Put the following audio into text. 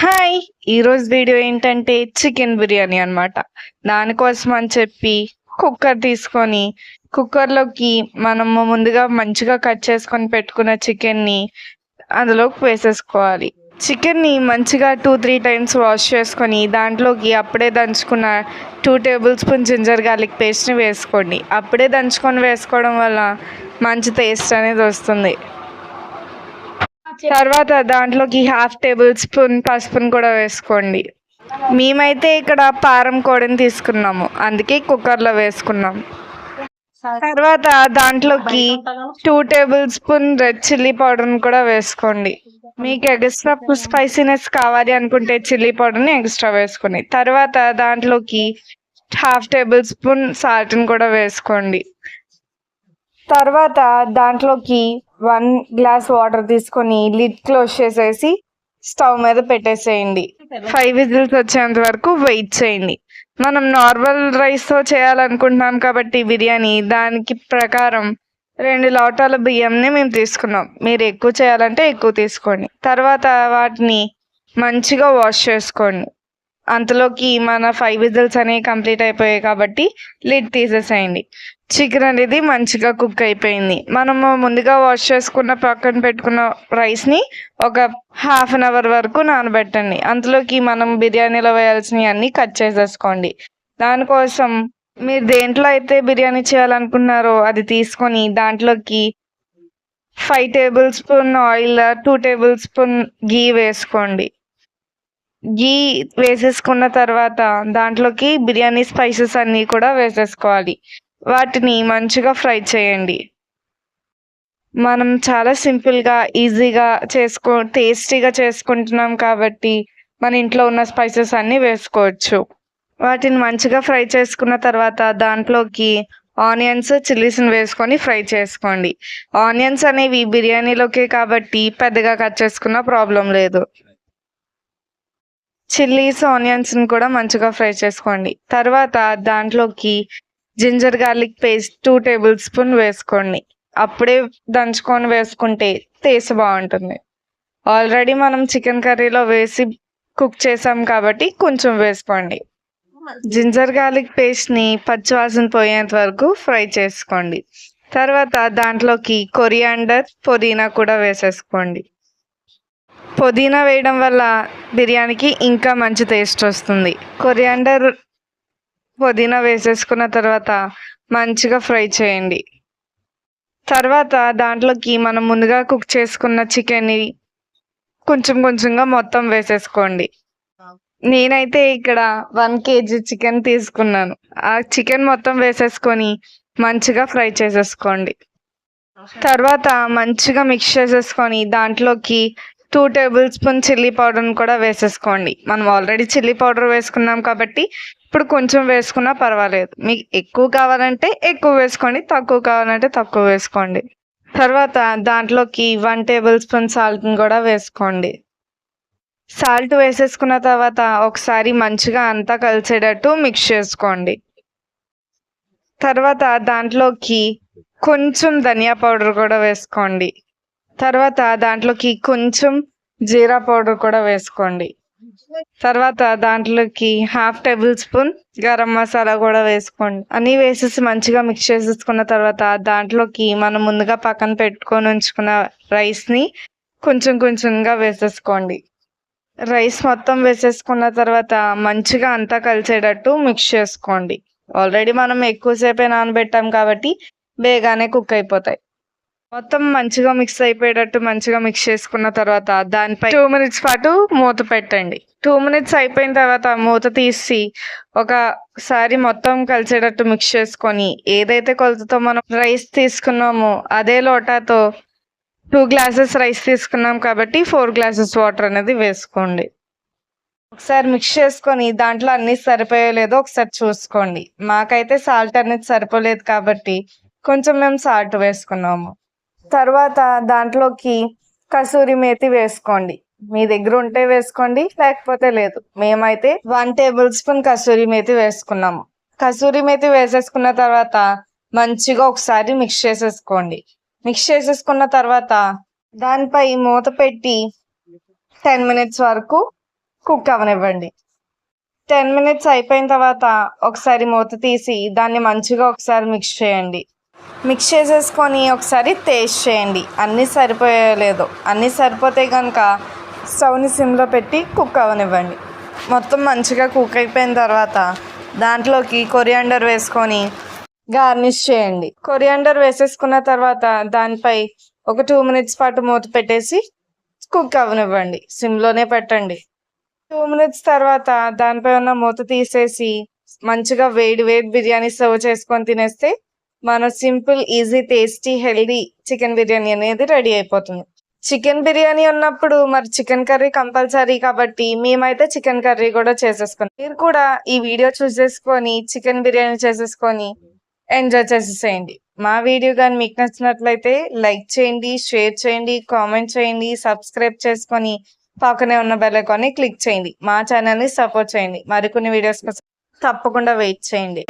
Hi! ఈరోజు video ఏంటంటే chicken biryani అనమాట. దానికోసం అని చెప్పి కుక్కర్ తీసుకొని, కుక్కర్‌లోకి మనము ముందుగా మంచిగా కట్ చేసుకొని పెట్టుకున్న చికెన్‌ని అందులోకి వేసేసుకోవాలి. చికెన్‌ని మంచిగా 2, 3 టైమ్స్ వాష్ చేసుకొని, దాంట్లోకి అప్పుడే దంచుకున్న 2 టేబుల్ స్పూన్ జింజర్ గార్లిక్ పేస్ట్‌ని వేసుకోండి. అప్పుడే దంచుకొని వేసుకోవడం వల్ల మంచి టేస్ట్ అనేది వస్తుంది. తర్వాత దాంట్లోకి హాఫ్ టేబుల్ స్పూన్ పసుపుని కూడా వేసుకోండి. మేమైతే ఇక్కడ పారం కోడిని తీసుకున్నాము, అందుకే కుక్కర్లో వేసుకున్నాం. తర్వాత దాంట్లోకి 2 టేబుల్ స్పూన్ రెడ్ చిల్లీ పౌడర్ని కూడా వేసుకోండి. మీకు ఎక్స్ట్రా స్పైసీనెస్ కావాలి అనుకుంటే చిల్లీ పౌడర్ని ఎక్స్ట్రా వేసుకోండి. తర్వాత దాంట్లోకి హాఫ్ టేబుల్ స్పూన్ సాల్ట్ని కూడా వేసుకోండి. తర్వాత దాంట్లోకి 1 గ్లాస్ వాటర్ తీసుకొని లిడ్ క్లోజ్ చేసేసి స్టవ్ మీద పెట్టేసేయండి. 5 విజిల్స్ వచ్చేంత వరకు వెయిట్ చేయండి. మనం నార్మల్ రైస్తో చేయాలనుకుంటున్నాం కాబట్టి బిర్యానీ దానికి ప్రకారం 2 లోటాల బియ్యంని మేము తీసుకున్నాం. మీరు ఎక్కువ చేయాలంటే ఎక్కువ తీసుకోండి. తర్వాత వాటిని మంచిగా వాష్ చేసుకోండి. అంతలోకి మన 5 విజిల్స్ అనేవి కంప్లీట్ అయిపోయాయి కాబట్టి లిడ్ తీసేసేయండి. చికెన్ అనేది మంచిగా కుక్ అయిపోయింది. మనము ముందుగా వాష్ చేసుకున్న పక్కన పెట్టుకున్న రైస్ని ఒక హాఫ్ అన్ అవర్ వరకు నానబెట్టండి. అంతలోకి మనం బిర్యానీలో వేయాల్సినవి అన్నీ కట్ చేసేసుకోండి. దానికోసం మీరు దేంట్లో అయితే బిర్యానీ చేయాలనుకున్నారో అది తీసుకొని దాంట్లోకి 5 tablespoon oil, 2 tablespoon ghee వేసుకోండి. గీ వేసేసుకున్న తర్వాత దాంట్లోకి బిర్యానీ స్పైసెస్ అన్నీ కూడా వేసేసుకోవాలి. వాటిని మంచిగా ఫ్రై చేయండి. మనం చాలా సింపుల్గా ఈజీగా టేస్టీగా చేసుకుంటున్నాం కాబట్టి మన ఇంట్లో ఉన్న స్పైసెస్ అన్నీ వేసుకోవచ్చు. వాటిని మంచిగా ఫ్రై చేసుకున్న తర్వాత దాంట్లోకి ఆనియన్స్, చిల్లీస్ని వేసుకొని ఫ్రై చేసుకోండి. ఆనియన్స్ అనేవి బిర్యానీలోకే కాబట్టి పెద్దగా కట్ చేసుకున్న ప్రాబ్లం లేదు. చిల్లీస్, ఆనియన్స్ని కూడా మంచిగా ఫ్రై చేసుకోండి. తర్వాత దాంట్లోకి ginger garlic paste 2 tablespoon వేసుకోండి. అప్పుడే దంచుకొని వేసుకుంటే టేస్ట్ బాగుంటుంది. ఆల్రెడీ మనం చికెన్ కర్రీలో వేసి కుక్ చేసాం కాబట్టి కొంచెం వేసుకోండి. జింజర్ గార్లిక్ పేస్ట్ని పచ్చివాసన పోయేంత వరకు ఫ్రై చేసుకోండి. తర్వాత దాంట్లోకి కొరియాండర్, పుదీనా కూడా వేసేసుకోండి. పుదీనా వేయడం వల్ల బిర్యానీకి ఇంకా మంచి టేస్ట్ వస్తుంది. కొరియాండర్, పుదీనా వేసేసుకున్న తర్వాత మంచిగా ఫ్రై చేయండి. తర్వాత దాంట్లోకి మనం ముందుగా కుక్ చేసుకున్న చికెన్ని కొంచెం కొంచెంగా మొత్తం వేసేసుకోండి. నేనైతే ఇక్కడ 1 కేజీ చికెన్ తీసుకున్నాను. ఆ చికెన్ మొత్తం వేసేసుకొని మంచిగా ఫ్రై చేసేసుకోండి. తర్వాత మంచిగా మిక్స్ చేసేసుకొని దాంట్లోకి 2 టేబుల్ స్పూన్ చిల్లీ పౌడర్ని కూడా వేసేసుకోండి. మనం ఆల్రెడీ చిల్లీ పౌడర్ వేసుకున్నాం కాబట్టి ఇప్పుడు కొంచెం వేసుకున్నా పర్వాలేదు. మీకు ఎక్కువ కావాలంటే ఎక్కువ వేసుకోండి, తక్కువ కావాలంటే తక్కువ వేసుకోండి. తర్వాత దాంట్లోకి 1 టేబుల్ స్పూన్ సాల్ట్ని కూడా వేసుకోండి. సాల్ట్ వేసేసుకున్న తర్వాత ఒకసారి మంచిగా అంతా కలిసేటట్టు మిక్స్ చేసుకోండి. తర్వాత దాంట్లోకి కొంచెం ధనియా పౌడర్ కూడా వేసుకోండి. తర్వాత దాంట్లోకి కొంచెం జీరా పౌడర్ కూడా వేసుకోండి. తర్వాత దాంట్లోకి half table spoon garam masala కూడా వేసుకోండి. అన్నీ వేసేసి మంచిగా మిక్స్ చేసేసుకున్న తర్వాత దాంట్లోకి మనం ముందుగా పక్కన పెట్టుకొని ఉంచుకున్న రైస్ని కొంచెం కొంచెంగా వేసేసుకోండి. రైస్ మొత్తం వేసేసుకున్న తర్వాత మంచిగా అంతా కలిసేటట్టు మిక్స్ చేసుకోండి. ఆల్రెడీ మనం ఎక్కువసేపే నానబెట్టాం కాబట్టి బేగానే కుక్ అయిపోతాయి. మొత్తం మంచిగా మిక్స్ అయిపోయేటట్టు మంచిగా మిక్స్ చేసుకున్న తర్వాత దానిపై 2 మినిట్స్ పాటు మూత పెట్టండి. 2 మినిట్స్ అయిపోయిన తర్వాత మూత తీసి ఒకసారి మొత్తం కలిసేటట్టు మిక్స్ చేసుకొని ఏదైతే కొలతతో మనం రైస్ తీసుకున్నామో అదే లోటాతో 2 గ్లాసెస్ రైస్ తీసుకున్నాం కాబట్టి 4 గ్లాసెస్ వాటర్ అనేది వేసుకోండి. ఒకసారి మిక్స్ చేసుకొని దాంట్లో అన్నీ సరిపోయో లేదో ఒకసారి చూసుకోండి. మాకైతే సాల్ట్ అనేది సరిపోలేదు కాబట్టి కొంచెం మేము సాల్ట్ వేసుకున్నాము. తర్వాత దాంట్లోకి కసూరి మేతి వేసుకోండి. మీ దగ్గర ఉంటే వేసుకోండి, లేకపోతే లేదు. మేమైతే 1 టేబుల్ స్పూన్ కసూరి మేతి వేసుకున్నాము. కసూరి మేతి వేసేసుకున్న తర్వాత మంచిగా ఒకసారి మిక్స్ చేసేసుకోండి. మిక్స్ చేసేసుకున్న తర్వాత దానిపై మూత పెట్టి 10 మినిట్స్ వరకు కుక్ అవనివ్వండి. 10 మినిట్స్ అయిపోయిన తర్వాత ఒకసారి మూత తీసి దాన్ని మంచిగా ఒకసారి మిక్స్ చేయండి. మిక్స్ చేసేసుకొని ఒకసారి టేస్ట్ చేయండి అన్నీ సరిపోయాయో లేదో. అన్నీ సరిపోతే కనుక స్టవ్ని సిమ్లో పెట్టి కుక్ అవనివ్వండి. మొత్తం మంచిగా కుక్ అయిపోయిన తర్వాత దాంట్లోకి కొరియాండర్ వేసుకొని గార్నిష్ చేయండి. కొరియాండర్ వేసేసుకున్న తర్వాత దానిపై ఒక 2 మినిట్స్ పాటు మూత పెట్టేసి కుక్ అవనివ్వండి. సిమ్లోనే పెట్టండి. 2 మినిట్స్ తర్వాత దానిపై ఉన్న మూత తీసేసి మంచిగా వేడి వేడి బిర్యానీ సర్వ్ చేసుకొని తినేస్తే మన simple, easy, tasty, healthy chicken biryani అనేది రెడీ అయిపోతుంది. చికెన్ బిర్యానీ ఉన్నప్పుడు మరి చికెన్ కర్రీ కంపల్సరీ కాబట్టి మేమైతే చికెన్ కర్రీ కూడా చేసేసుకున్నాం. మీరు కూడా ఈ వీడియో చూసేసుకొని చికెన్ బిర్యానీ చేసేసుకొని ఎంజాయ్ చేసేసేయండి. మా వీడియో కానీ మీకు నచ్చినట్లయితే లైక్ చేయండి, షేర్ చేయండి, కామెంట్ చేయండి, సబ్స్క్రైబ్ చేసుకొని పక్కనే ఉన్న బెల్ ఐకాన్ని క్లిక్ చేయండి. మా ఛానల్ని సపోర్ట్ చేయండి. మరికొన్ని వీడియోస్ కోసం తప్పకుండా వెయిట్ చేయండి.